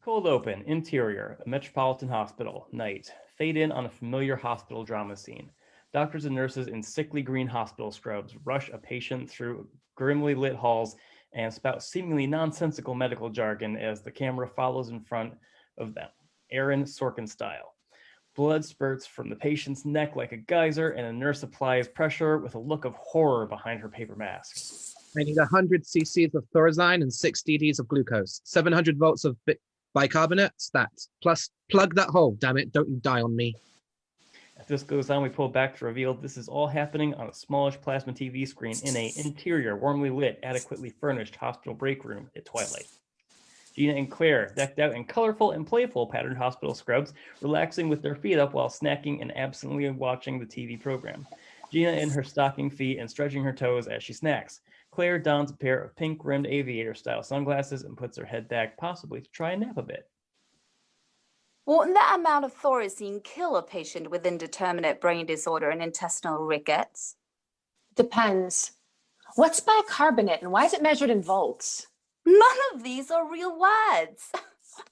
Cold open, interior, a metropolitan hospital, night. Fade in on a familiar hospital drama scene. Doctors and nurses in sickly green hospital scrubs rush a patient through grimly lit halls and spout seemingly nonsensical medical jargon as the camera follows in front of them, Aaron Sorkin style. Blood spurts from the patient's neck like a geyser, and a nurse applies pressure with a look of horror behind her paper mask. I need 100 cc's of Thorazine and 6 dd's of glucose, 700 volts of bicarbonate, stats. Plus, plug that hole, damn it, don't you die on me. As this goes on, we pull back to reveal this is all happening on a smallish plasma TV screen in a interior, warmly lit, adequately furnished hospital break room at twilight. Gina and Claire, decked out in colorful and playful patterned hospital scrubs, relaxing with their feet up while snacking and absently watching the TV program. Gina in her stocking feet and stretching her toes as she snacks. Claire dons a pair of pink-rimmed aviator-style sunglasses and puts her head back, possibly to try and nap a bit. Wouldn't that amount of Thorazine kill a patient with indeterminate brain disorder and intestinal rickets? Depends. What's bicarbonate and why is it measured in volts? None of these are real words.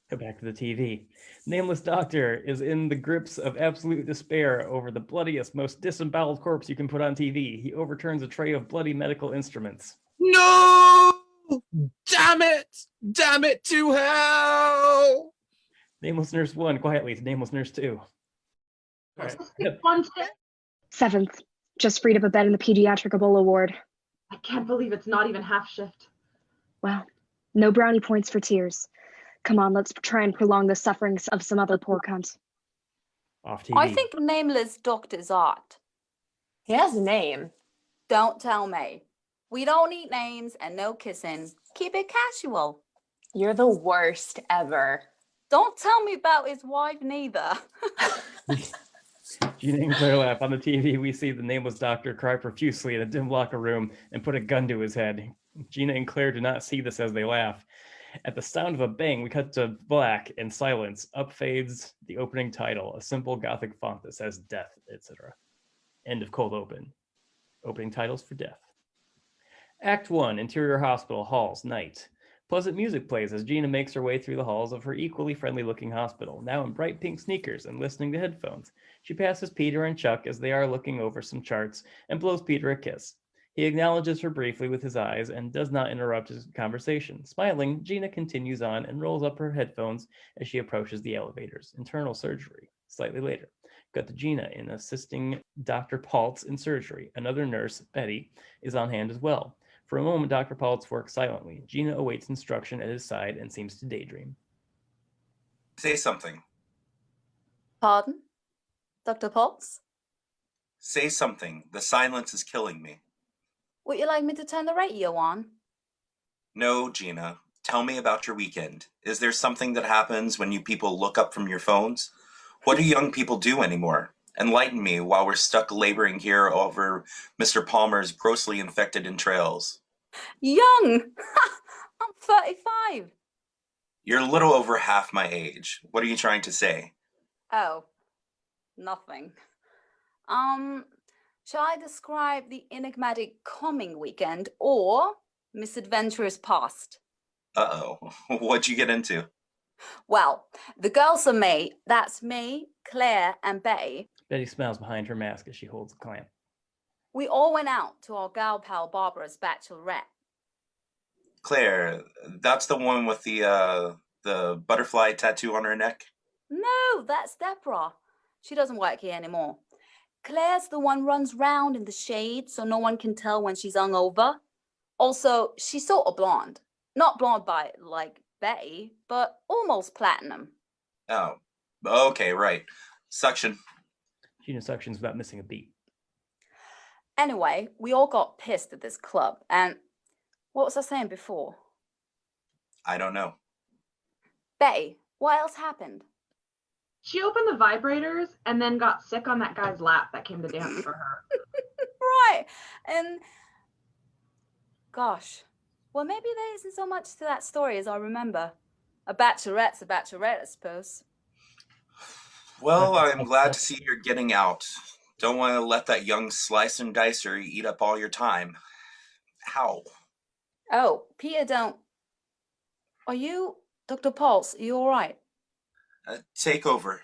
Go back to the TV. Nameless Doctor is in the grips of absolute despair over the bloodiest, most disemboweled corpse you can put on TV. He overturns a tray of bloody medical instruments. No! Damn it! Damn it to hell! Nameless Nurse 1 quietly to Nameless Nurse 2. All right. Seventh. Just freed up a bed in the pediatric Ebola ward. I can't believe it's not even half shift. Well, no brownie points for tears. Come on, let's try and prolong the sufferings of some other poor cunt. Off TV. I think Nameless Doctor's art. He has a name. Don't tell me. We don't need names and no kissing. Keep it casual. You're the worst ever. Don't tell me about his wife neither. Gina and Claire laugh. On the TV, we see the Nameless Doctor cry profusely in a dim locker room and put a gun to his head. Gina and Claire do not see this as they laugh. At the sound of a bang, we cut to black and silence. Up fades the opening title, a simple Gothic font that says death, etc. End of cold open. Opening titles for death. Act 1, Interior Hospital, Halls, Night. Pleasant music plays as Gina makes her way through the halls of her equally friendly-looking hospital, now in bright pink sneakers and listening to headphones. She passes Peter and Chuck as they are looking over some charts and blows Peter a kiss. He acknowledges her briefly with his eyes and does not interrupt his conversation. Smiling, Gina continues on and rolls up her headphones as she approaches the elevators. Internal surgery. Slightly later, got to Gina in assisting Dr. Paltz in surgery. Another nurse, Betty, is on hand as well. For a moment, Dr. Paltz works silently. Gina awaits instruction at his side and seems to daydream. Say something. Pardon? Dr. Potts? Say something. The silence is killing me. Would you like me to turn the radio on? No, Gina. Tell me about your weekend. Is there something that happens when you people look up from your phones? What do young people do anymore? Enlighten me while we're stuck laboring here over Mr. Palmer's grossly infected entrails. Young! I'm 35. You're a little over half my age. What are you trying to say? Oh, nothing. Shall I describe the enigmatic coming weekend or misadventurous past? Uh-oh. What'd you get into? Well, the girls are me. That's me, Claire, and Betty. Betty smiles behind her mask as she holds the clamp. We all went out to our gal pal Barbara's bachelorette. Claire, that's the one with the butterfly tattoo on her neck? No, that's Deborah. She doesn't work here anymore. Claire's the one runs round in the shade so no one can tell when she's hungover. Also, she's sort of blonde. Not blonde by, like, Betty, but almost platinum. Oh, okay, right. Suction. Gina suctions without missing a beat. Anyway, we all got pissed at this club, and what was I saying before? I don't know. Betty, what else happened? She opened the vibrators and then got sick on that guy's lap that came to dance for her. Right, and gosh, well, maybe there isn't so much to that story as I remember. A bachelorette's a bachelorette, I suppose. Well, I'm glad to see you're getting out. Don't want to let that young slice and dicer eat up all your time. How? Oh, Peter, don't. Are you Dr. Pulse, are you all right? Take over.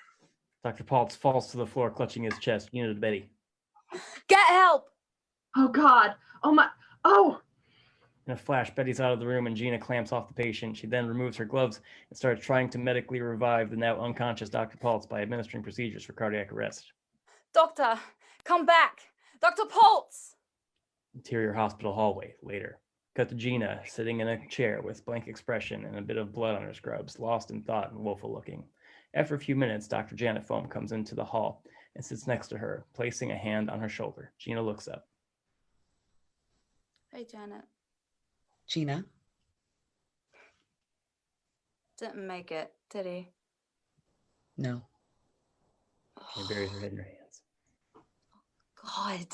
Dr. Paltz falls to the floor, clutching his chest. Gina to Betty. Get help! Oh God. Oh my. Oh. In a flash, Betty's out of the room and Gina clamps off the patient. She then removes her gloves and starts trying to medically revive the now unconscious Dr. Paltz by administering procedures for cardiac arrest. Doctor, come back! Dr. Pulse! Interior hospital hallway, later. Cut to Gina, sitting in a chair with blank expression and a bit of blood on her scrubs, lost in thought and woeful looking. After a few minutes, Dr. Janet Foam comes into the hall and sits next to her, placing a hand on her shoulder. Gina looks up. Hey, Janet. Gina? Didn't make it, did he? No. She buries her head in her hands. God.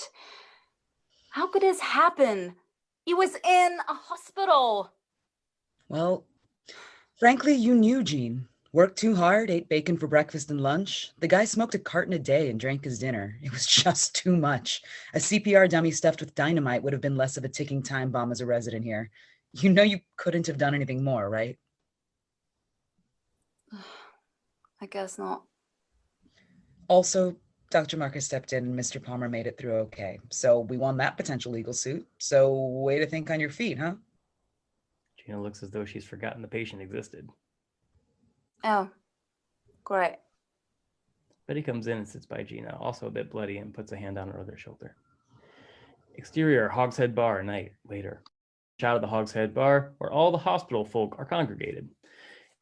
How could this happen? He was in a hospital. Well, frankly, you knew Gene. Worked too hard, ate bacon for breakfast and lunch. The guy smoked a carton a day and drank his dinner. It was just too much. A CPR dummy stuffed with dynamite would have been less of a ticking time bomb as a resident here. You know you couldn't have done anything more, right? I guess not. Also, Dr. Marcus stepped in and Mr. Palmer made it through okay. So we won that potential legal suit. So way to think on your feet, huh? Gina looks as though she's forgotten the patient existed. Oh, great. Betty comes in and sits by Gina, also a bit bloody, and puts a hand on her other shoulder. Exterior Hogshead Bar, night, later. Out of the Hogshead Bar, where all the hospital folk are congregated.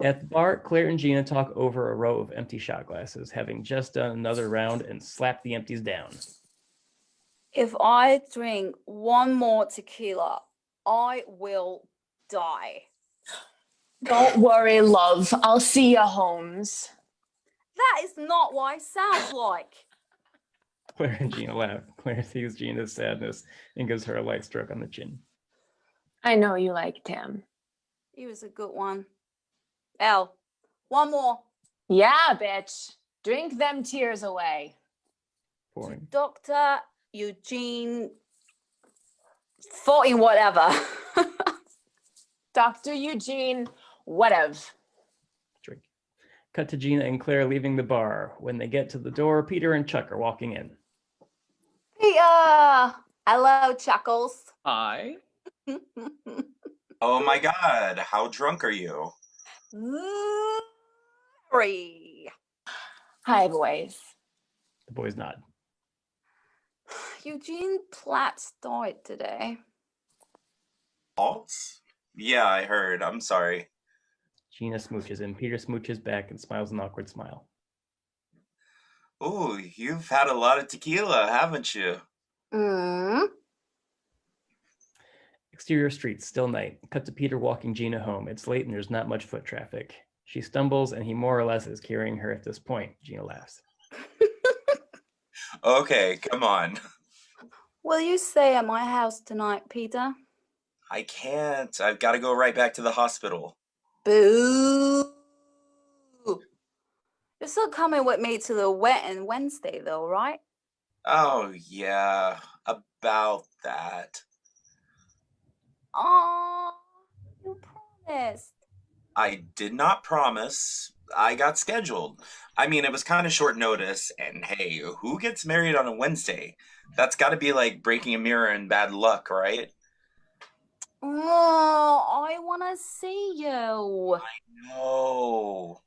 At the bar, Claire and Gina talk over a row of empty shot glasses, having just done another round and slapped the empties down. If I drink one more tequila, I will die. Don't worry, love. I'll see you, Holmes. That is not what it sounds like. Claire and Gina laugh. Claire sees Gina's sadness and gives her a light stroke on the chin. I know you liked him. He was a good one. Elle, one more. Yeah, bitch. Drink them tears away. Pouring. Dr. Eugene 14 whatever. Dr. Eugene, whatever. Drink. Cut to Gina and Claire leaving the bar. When they get to the door, Peter and Chuck are walking in. Peter! Hello, Chuckles. Hi. Oh my God, how drunk are you? Very. Hi, boys. The boys nod. Eugene Platts died today. False? Yeah, I heard. I'm sorry. Gina smooches and Peter smooches back and smiles an awkward smile. Ooh, you've had a lot of tequila, haven't you? Exterior streets, still night. Cut to Peter walking Gina home. It's late and there's not much foot traffic. She stumbles and he more or less is carrying her at this point. Gina laughs. Okay, come on. Will you stay at my house tonight, Peter? I can't. I've got to go right back to the hospital. Boo! You're still coming with me to the wedding Wednesday, though, right? Oh, yeah, about that. Oh, you promised. I did not promise. I got scheduled. I mean, it was kind of short notice, and hey, who gets married on a Wednesday? That's got to be like breaking a mirror and bad luck, right? Oh, I want to see you. No.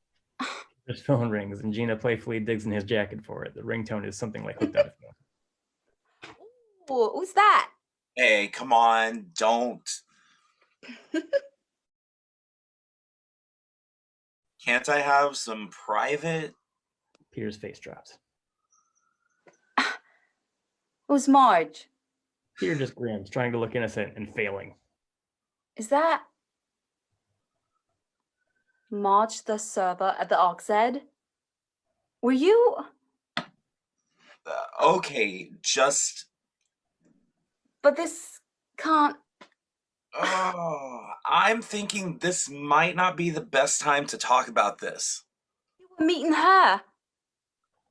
His phone rings and Gina playfully digs in his jacket for it. The ringtone is something like Hooked on a Phone. Ooh, who's that? Hey, come on, don't. Can't I have some private? Peter's face drops. Who's Marge? Peter just grins, trying to look innocent and failing. Is that Marge, the server at the Oxhead? Were you? Okay, just. But this can't. Oh, I'm thinking this might not be the best time to talk about this. You were meeting her.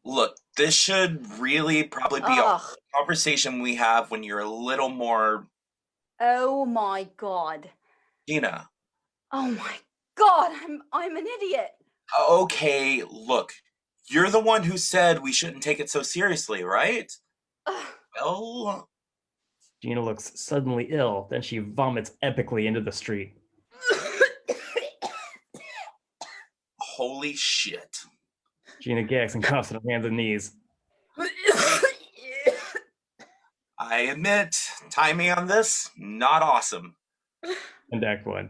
Look, this should really probably be a Ugh. conversation we have when you're a little more. Oh my God. Gina. Oh my God, I'm an idiot. Okay, look, you're the one who said we shouldn't take it so seriously, right? Ugh. Well, Gina looks suddenly ill, then she vomits epically into the street. holy shit. Gina gags and coughs on her hands and knees. I admit, timing on this, not awesome. And Act 1.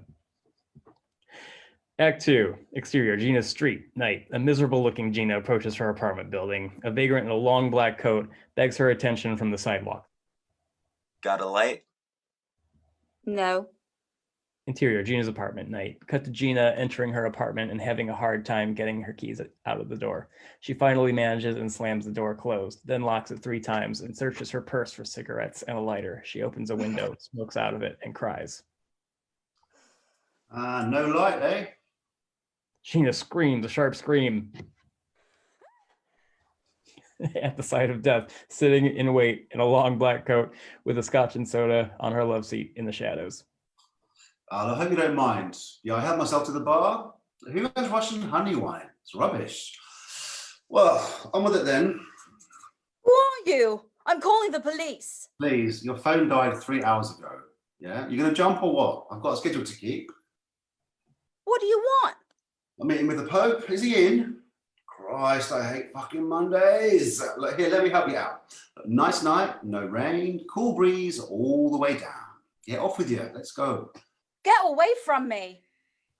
Act 2. Exterior, Gina's street, night. A miserable-looking Gina approaches her apartment building. A vagrant in a long black coat begs her attention from the sidewalk. Got a light? No. Interior, Gina's apartment, night. Cut to Gina entering her apartment and having a hard time getting her keys out of the door. She finally manages and slams the door closed, then locks it 3 times and searches her purse for cigarettes and a lighter. She opens a window, smokes out of it, and cries. No light, eh? Gina screams, a sharp scream. At the sight of Death, sitting in wait in a long black coat with a scotch and soda on her love seat in the shadows. I hope you don't mind. Yeah, I helped myself to the bar. Who has Russian honey wine? It's rubbish. Well, on with it then. Who are you? I'm calling the police. Please, your phone died 3 hours ago. Yeah? You gonna jump or what? I've got a schedule to keep. What do you want? I'm meeting with the Pope. Is he in? Christ, I hate fucking Mondays. Look, here, let me help you out. Nice night, no rain, cool breeze all the way down. Yeah, off with you. Let's go. Get away from me.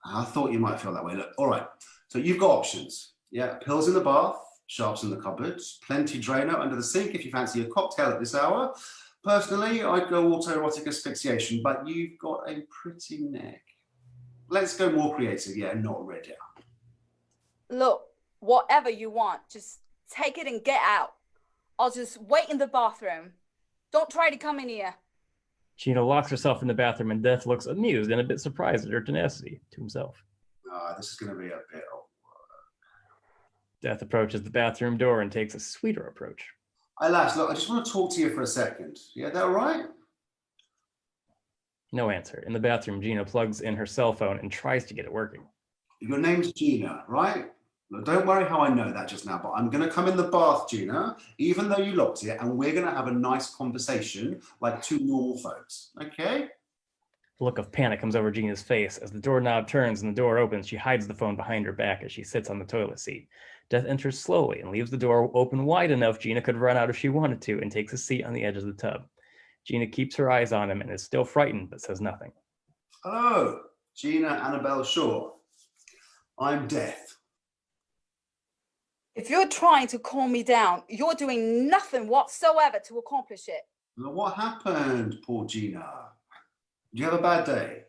I thought you might feel that way. Look, all right. So you've got options. Yeah, pills in the bath, sharps in the cupboards, plenty Drano under the sink if you fancy a cocktail at this hour. Personally, I'd go autoerotic asphyxiation, but you've got a pretty neck. Let's go more creative, yeah, not red out. Look, whatever you want, just take it and get out. I'll just wait in the bathroom. Don't try to come in here. Gina locks herself in the bathroom and Death looks amused and a bit surprised at her tenacity to himself. This is going to be a bit of Death approaches the bathroom door and takes a sweeter approach. Hey, lass, look, I just want to talk to you for a second. Yeah, that all right? No answer. In the bathroom, Gina plugs in her cell phone and tries to get it working. Your name's Gina, right? Look, don't worry how I know that just now, but I'm going to come in the bath, Gina, even though you locked it, and we're going to have a nice conversation like 2 normal folks, okay? A look of panic comes over Gina's face. As the doorknob turns and the door opens, she hides the phone behind her back as she sits on the toilet seat. Death enters slowly and leaves the door open wide enough Gina could run out if she wanted to and takes a seat on the edge of the tub. Gina keeps her eyes on him and is still frightened but says nothing. Hello, Gina Annabelle Shaw. I'm Death. If you're trying to calm me down, you're doing nothing whatsoever to accomplish it. Now, what happened, poor Gina? Did you have a bad day?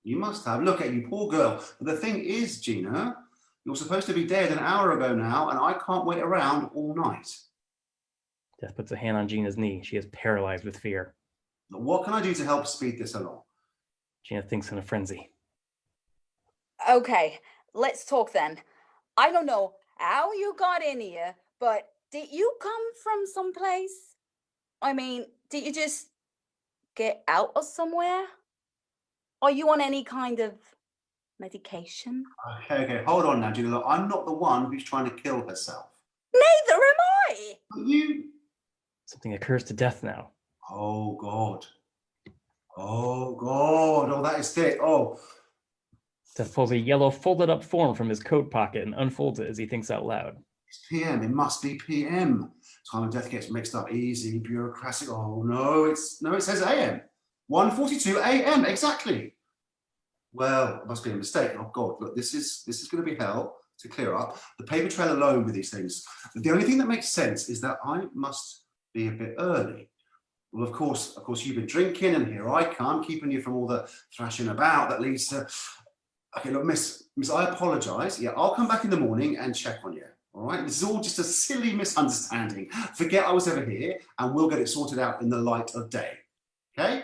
You must have. Look at you, poor girl. But the thing is, Gina, you're supposed to be dead an hour ago now, and I can't wait around all night. Death puts a hand on Gina's knee. She is paralyzed with fear. Now, what can I do to help speed this along? Gina thinks in a frenzy. Okay, let's talk then. I don't know how you got in here, but did you come from someplace? I mean, did you just get out of somewhere? Are you on any kind of medication? Okay, hold on now, Gina. Look, I'm not the one who's trying to kill herself. Neither am I. But you... Something occurs to Death now. Oh, God. Oh, God. Oh, that is thick. Oh. Death pulls a yellow folded up form from his coat pocket and unfolds it as he thinks out loud. It's PM. It must be PM. Time of death gets mixed up. Easy, bureaucratic. Oh, no. It says AM. 1:42 AM. Exactly. Well, it must be a mistake. Oh, God. Look, this is going to be hell to clear up. The paper trail alone with these things. The only thing that makes sense is that I must be a bit early. Well, of course, you've been drinking, and here I come, keeping you from all the thrashing about that leads to... Okay, look, Miss, I apologise. Yeah, I'll come back in the morning and check on you. All right? This is all just a silly misunderstanding. Forget I was ever here, and we'll get it sorted out in the light of day. Okay?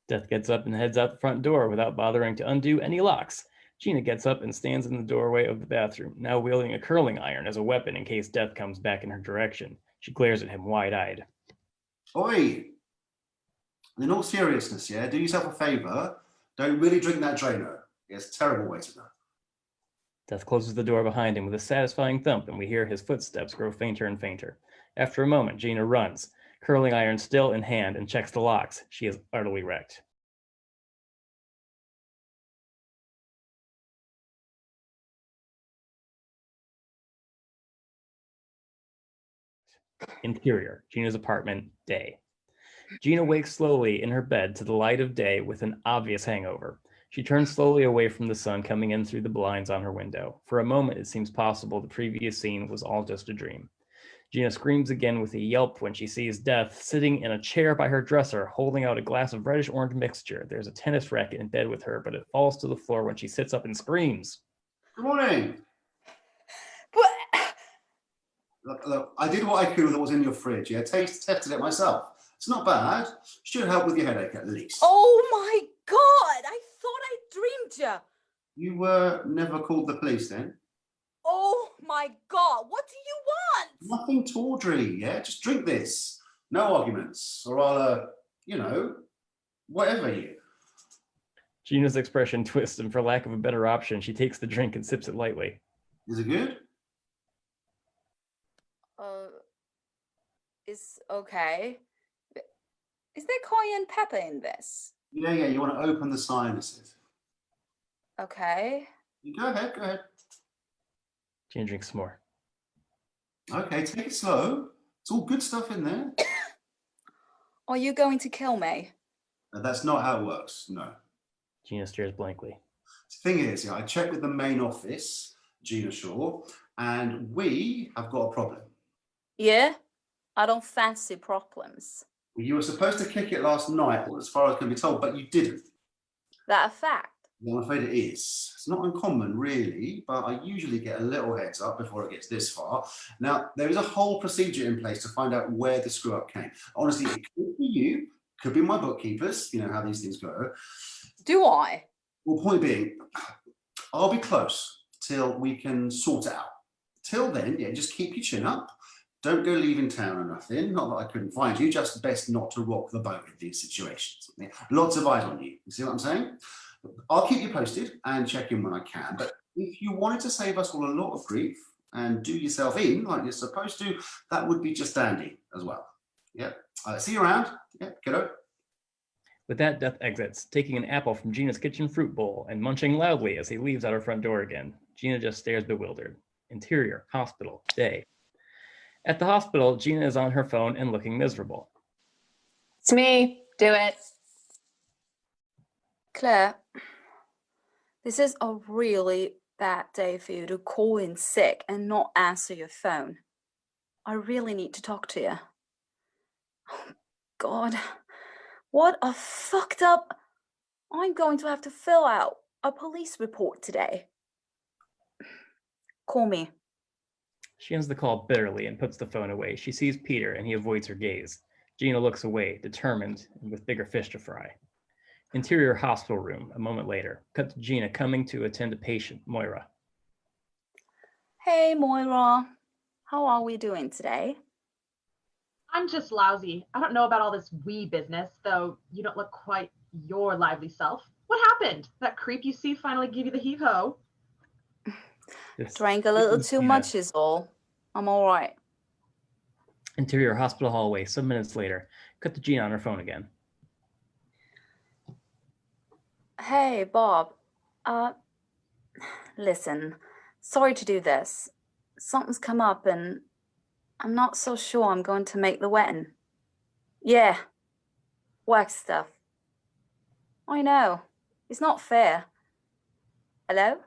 Death gets up and heads out the front door without bothering to undo any locks. Gina gets up and stands in the doorway of the bathroom, now wielding a curling iron as a weapon in case Death comes back in her direction. She glares at him wide-eyed. Oi! In all seriousness, yeah, do yourself a favour. Don't really drink that Drano. It's a terrible way to go. Death closes the door behind him with a satisfying thump, and we hear his footsteps grow fainter and fainter. After a moment, Gina runs, curling iron still in hand, and checks the locks. She is utterly wrecked. Interior, Gina's apartment, day. Gina wakes slowly in her bed to the light of day with an obvious hangover. She turns slowly away from the sun coming in through the blinds on her window. For a moment, it seems possible the previous scene was all just a dream. Gina screams again with a yelp when she sees Death sitting in a chair by her dresser, holding out a glass of reddish-orange mixture. There's a tennis racket in bed with her, but it falls to the floor when she sits up and screams. Good morning. But Look, I did what I could with what was in your fridge. Yeah, tested it myself. It's not bad. Should help with your headache at least. oh my God, I thought I dreamed you. You never called the police then? Oh my God, what do you want? Nothing tawdry, yeah? Just drink this. No arguments, or I'll, whatever you. Gina's expression twists, and for lack of a better option, she takes the drink and sips it lightly. Is it good? It's okay. Is there cayenne pepper in this? Yeah, you want to open the sinuses. Okay. Go ahead. Gina drinks some more. Okay, take it slow. It's all good stuff in there. Are you going to kill me? That's not how it works, no. Gina stares blankly. The thing is, I checked with the main office, Gina Shaw, and we have got a problem. Yeah? I don't fancy problems. You were supposed to kick it last night, as far as I can be told, but you didn't. That a fact? Well, I'm afraid it is. It's not uncommon, really, but I usually get a little heads up before it gets this far. Now, there is a whole procedure in place to find out where the screw up came. Honestly, it could be you, could be my bookkeepers, you know how these things go. Do I? Well, point being, I'll be close till we can sort it out. Till then, just keep your chin up. Don't go leaving town or nothing. Not that I couldn't find you, just best not to rock the boat in these situations. Lots of eyes on you. You see what I'm saying? I'll keep you posted and check in when I can. But if you wanted to save us all a lot of grief and do yourself in like you're supposed to, that would be just dandy as well. Yeah. See you around. Yeah, kiddo. With that, Death exits, taking an apple from Gina's kitchen fruit bowl and munching loudly as he leaves out her front door again. Gina just stares bewildered. Interior, hospital, day. At the hospital, Gina is on her phone and looking miserable. It's me. Do it. Claire, this is a really bad day for you to call in sick and not answer your phone. I really need to talk to you. Oh, God, what a fucked up... I'm going to have to fill out a police report today. Call me. She ends the call bitterly and puts the phone away. She sees Peter and he avoids her gaze. Gina looks away, determined and with bigger fish to fry. Interior hospital room, a moment later. Cut to Gina coming to attend a patient, Moira. Hey, Moira. How are we doing today? I'm just lousy. I don't know about all this wee business, though you don't look quite your lively self. What happened? That creep you see finally give you the heave-ho? Drank a little too much is all. I'm all right. Interior hospital hallway, some minutes later. Cut to Gina on her phone again. Hey, Bob. Listen, sorry to do this. Something's come up and I'm not so sure I'm going to make the wedding. Yeah, work stuff. I know. It's not fair. Hello?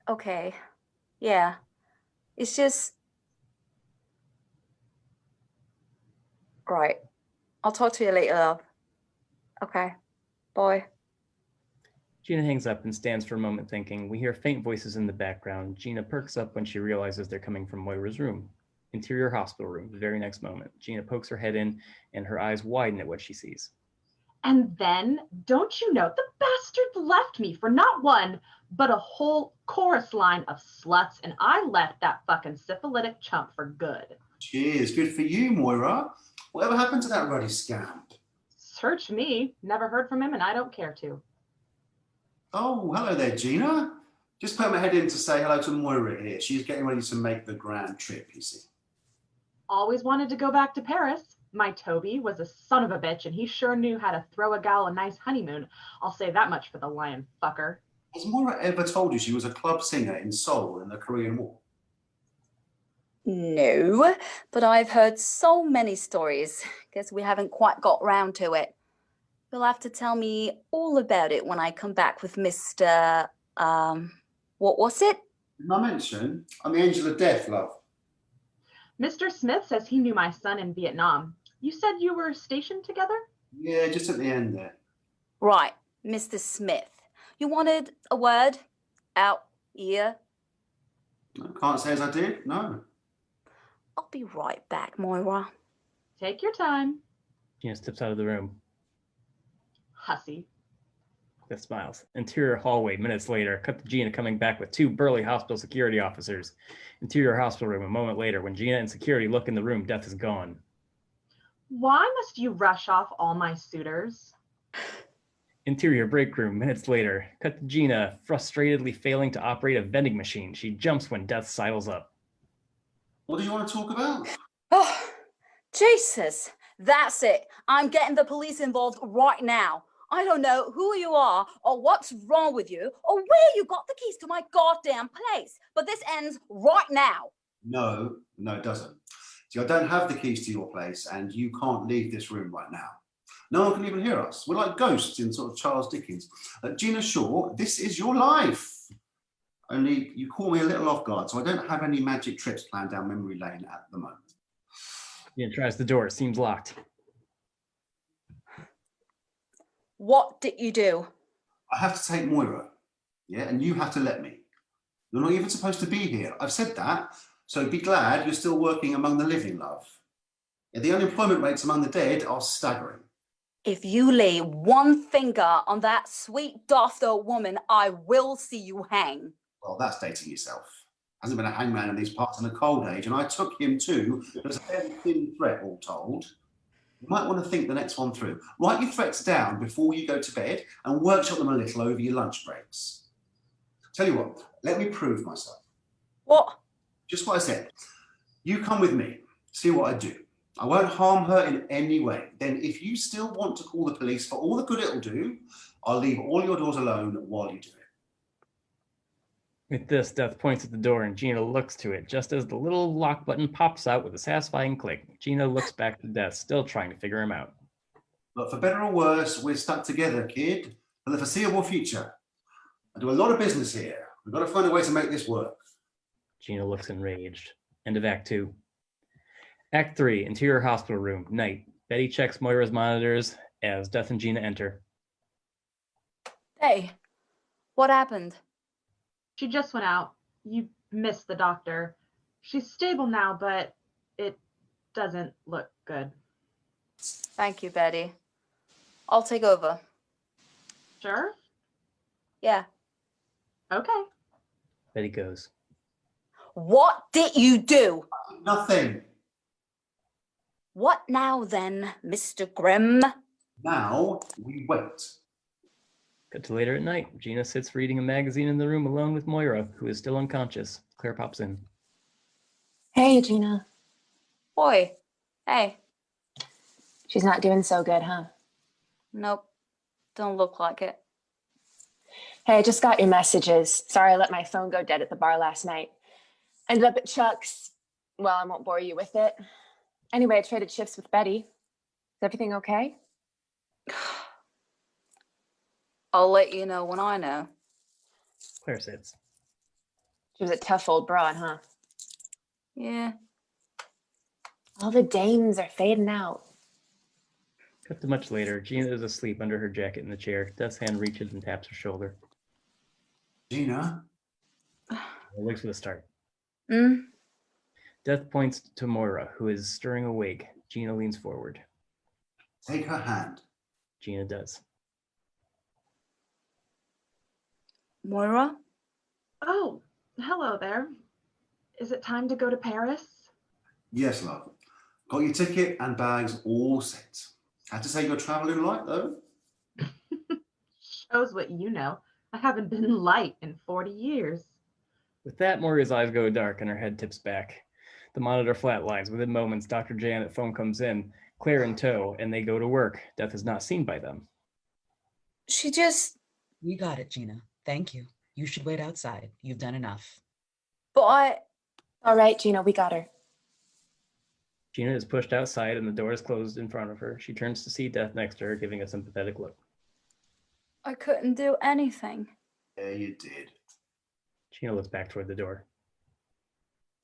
Okay. Yeah. It's just... Right. I'll talk to you later, love. Okay. Bye. Gina hangs up and stands for a moment thinking. We hear faint voices in the background. Gina perks up when she realizes they're coming from Moira's room. Interior hospital room, the very next moment. Gina pokes her head in and her eyes widen at what she sees. And then, don't you know, the bastard left me for not one, but a whole chorus line of sluts, and I left that fucking syphilitic chump for good. Cheers, good for you, Moira. Whatever happened to that ruddy scamp? Search me. Never heard from him, and I don't care to. Oh, hello there, Gina. Just put my head in to say hello to Moira here. She's getting ready to make the grand trip, you see. Always wanted to go back to Paris. My Toby was a son of a bitch, and he sure knew how to throw a gal a nice honeymoon. I'll say that much for the lion fucker. Has Moira ever told you she was a club singer in Seoul in the Korean War? No, but I've heard so many stories. Guess we haven't quite got round to it. You'll have to tell me all about it when I come back with Mr. What was it? Didn't I mention? I'm the angel of death, love. Mr. Smith says he knew my son in Vietnam. You said you were stationed together? Yeah, just at the end there. Right, Mr. Smith. You wanted a word? Out here? I can't say as I did, no. I'll be right back, Moira. Take your time. Gina steps out of the room. Hussy. Beth smiles. Interior hallway, minutes later. Cut to Gina coming back with two burly hospital security officers. Interior hospital room, a moment later. When Gina and security look in the room, Death is gone. Why must you rush off all my suitors? Interior break room, minutes later. Cut to Gina, frustratedly failing to operate a vending machine. She jumps when Death sidles up. What do you want to talk about? Oh, Jesus. That's it. I'm getting the police involved right now. I don't know who you are or what's wrong with you or where you got the keys to my goddamn place, but this ends right now. No, it doesn't. See, I don't have the keys to your place and you can't leave this room right now. No one can even hear us. We're like ghosts in sort of Charles Dickens. Gina Shaw, this is your life. Only you call me a little off guard, so I don't have any magic trips planned down memory lane at the moment. Gina tries the door. It seems locked. What did you do? I have to take Moira, yeah, and you have to let me. You're not even supposed to be here. I've said that, so be glad you're still working among the living, love. Yeah, the unemployment rates among the dead are staggering. If you lay one finger on that sweet daft old woman, I will see you hang. Well, that's dating yourself. Hasn't been a hangman in these parts in the cold age, and I took him too. It was a fairly thin threat, all told. You might want to think the next one through. Write your threats down before you go to bed and workshop them a little over your lunch breaks. Tell you what, let me prove myself. What? Just what I said. You come with me, see what I do. I won't harm her in any way. Then if you still want to call the police for all the good it'll do, I'll leave all your doors alone while you do it. With this, Death points at the door and Gina looks to it. Just as the little lock button pops out with a satisfying click, Gina looks back to Death, still trying to figure him out. But for better or worse, we're stuck together, kid, for the foreseeable future. I do a lot of business here. We've got to find a way to make this work. Gina looks enraged. End of Act 2. Act 3, interior hospital room, night. Betty checks Moira's monitors as Death and Gina enter. Hey, what happened? She just went out. You missed the doctor. She's stable now, but it doesn't look good. Thank you, Betty. I'll take over. Sure? Yeah. Okay. Betty goes. What did you do? Nothing. What now then, Mr. Grimm? Now we wait. Cut to later at night. Gina sits reading a magazine in the room alone with Moira, who is still unconscious. Claire pops in. Hey, Gina. Boy. Hey. She's not doing so good, huh? Nope. Don't look like it. Hey, I just got your messages. Sorry I let my phone go dead at the bar last night. Ended up at Chuck's. Well, I won't bore you with it. Anyway, I traded shifts with Betty. Is everything okay? I'll let you know when I know. Claire sits. She was a tough old broad, huh? Yeah. All the dames are fading out. Cut to much later. Gina is asleep under her jacket in the chair. Death's hand reaches and taps her shoulder. Gina? Wakes with a start. Mm? Death points to Moira, who is stirring awake. Gina leans forward. Take her hand. Gina does. Moira? Oh, hello there. Is it time to go to Paris? Yes, love. Got your ticket and bags all set. Had to say you're traveling light, though. Shows what you know. I haven't been light in 40 years. With that, Moira's eyes go dark and her head tips back. The monitor flatlines. Within moments, Dr. Janet phone comes in, Claire in tow, and they go to work. Death is not seen by them. She just... We got it, Gina. Thank you. You should wait outside. You've done enough. But All right, Gina, we got her. Gina is pushed outside and the door is closed in front of her. She turns to see Death next to her, giving a sympathetic look. I couldn't do anything. Yeah, you did. Gina looks back toward the door.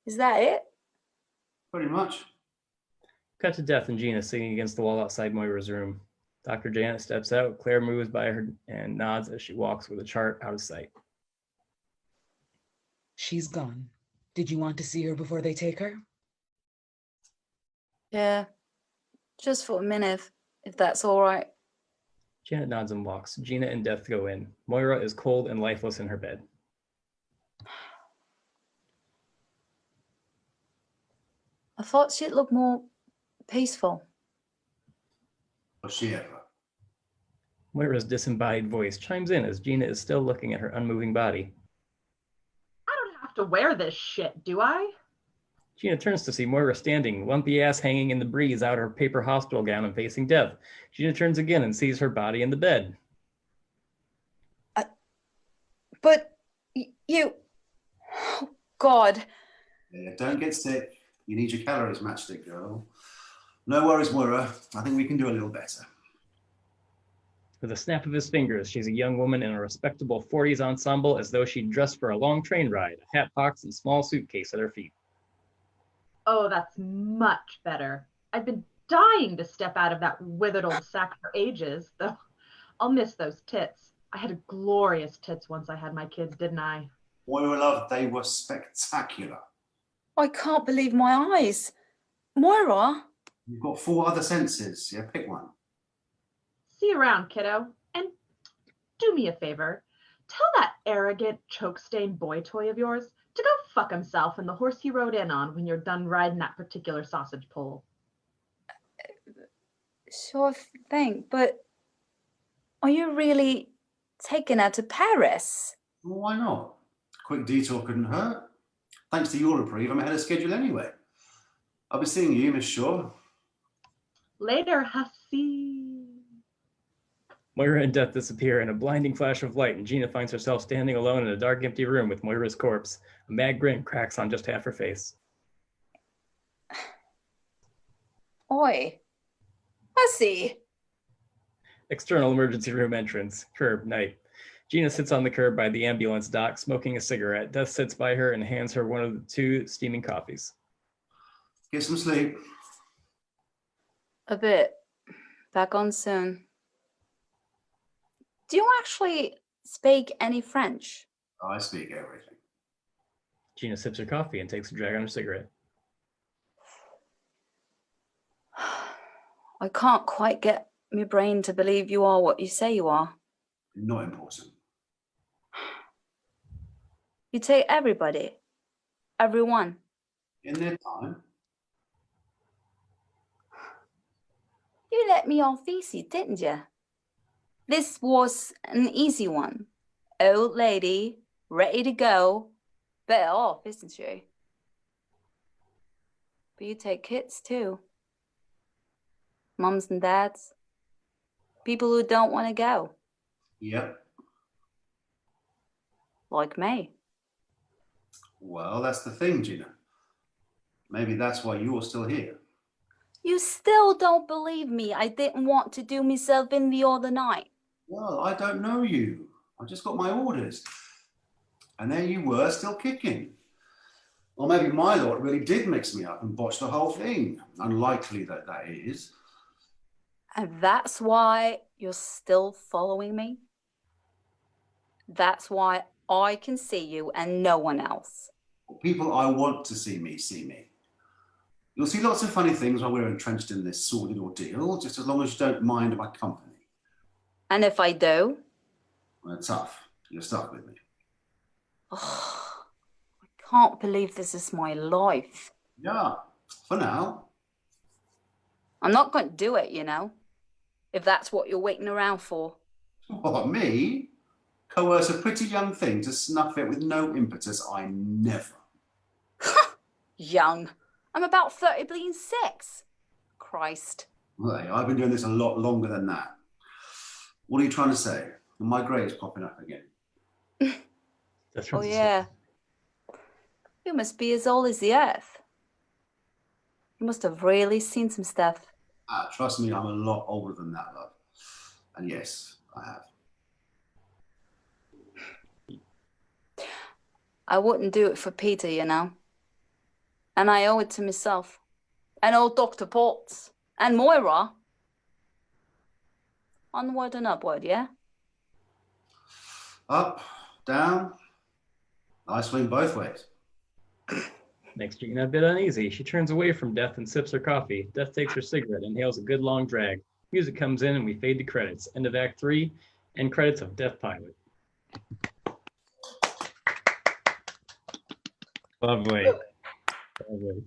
Is that it? Pretty much. Cut to Death and Gina sitting against the wall outside Moira's room. Dr. Janet steps out. Claire moves by her and nods as she walks with a chart out of sight. She's gone. Did you want to see her before they take her? Yeah. Just for a minute, if that's all right. Janet nods and walks. Gina and Death go in. Moira is cold and lifeless in her bed. I thought she'd look more peaceful. Was she ever? Moira's disembodied voice chimes in as Gina is still looking at her unmoving body. I don't have to wear this shit, do I? Gina turns to see Moira standing, lumpy ass hanging in the breeze out her paper hospital gown and facing Death. Gina turns again and sees her body in the bed. But you... Oh, God. Yeah, don't get sick. You need your calories, matchstick girl. No worries, Moira. I think we can do a little better. With a snap of his fingers, she's a young woman in a respectable 40s ensemble as though she'd dressed for a long train ride, a hat box and small suitcase at her feet. Oh, that's much better. I've been dying to step out of that withered old sack for ages, though I'll miss those tits. I had glorious tits once I had my kids, didn't I? Moira, love, they were spectacular. I can't believe my eyes. Moira? You've got 4 other senses. Yeah, pick one. See you around, kiddo. And do me a favor. Tell that arrogant, choke-stained boy toy of yours to go fuck himself and the horse he rode in on when you're done riding that particular sausage pole. Sure thing, but are you really taking her to Paris? Well, why not? Quick detour couldn't hurt. Thanks to your reprieve, I'm ahead of schedule anyway. I'll be seeing you, Miss Shaw. Later, hussy. Moira and Death disappear in a blinding flash of light, and Gina finds herself standing alone in a dark, empty room with Moira's corpse. A mad grin cracks on just half her face. Oi. Hussy. External emergency room entrance. Curb, night. Gina sits on the curb by the ambulance dock, smoking a cigarette. Death sits by her and hands her one of the 2 steaming coffees. Get some sleep. A bit. Back on soon. Do you actually speak any French? I speak everything. Gina sips her coffee and takes a drag on her cigarette. I can't quite get my brain to believe you are what you say you are. Not important. You take everybody. Everyone. In their time. You let me off easy, didn't you? This was an easy one. Old lady, ready to go. Better off, isn't she? But you take kids too. Mums and dads. People who don't want to go. Yep. Like me. Well, that's the thing, Gina. Maybe that's why you're still here. You still don't believe me. I didn't want to do myself in the other night. Well, I don't know you. I just got my orders. And there you were, still kicking. Or maybe my lot really did mix me up and botch the whole thing. Unlikely that that is. And that's why you're still following me? That's why I can see you and no one else. People I want to see me. You'll see lots of funny things while we're entrenched in this sordid ordeal, just as long as you don't mind my company. And if I do? Well, tough. You're stuck with me. Oh, I can't believe this is my life. Yeah, for now. I'm not going to do it, you know, if that's what you're waiting around for. What, me? Coerce a pretty young thing to snuff it with no impetus? I never. Young. I'm about 30 bleeding 6. Christ. Well, hey, I've been doing this a lot longer than that. What are you trying to say? My grade's popping up again. That's Oh, right. yeah. You must be as old as the earth. You must have really seen some stuff. Trust me, I'm a lot older than that, love. And yes, I have. I wouldn't do it for Peter, you know. And I owe it to myself. And old Dr. Potts. And Moira. Onward and upward, yeah? Up, down. I swing both ways. Makes Gina a bit uneasy. She turns away from Death and sips her coffee. Death takes her cigarette and inhales a good long drag. Music comes in and we fade to credits. End of Act 3. End credits of Death Pilot. Lovely. Lovely.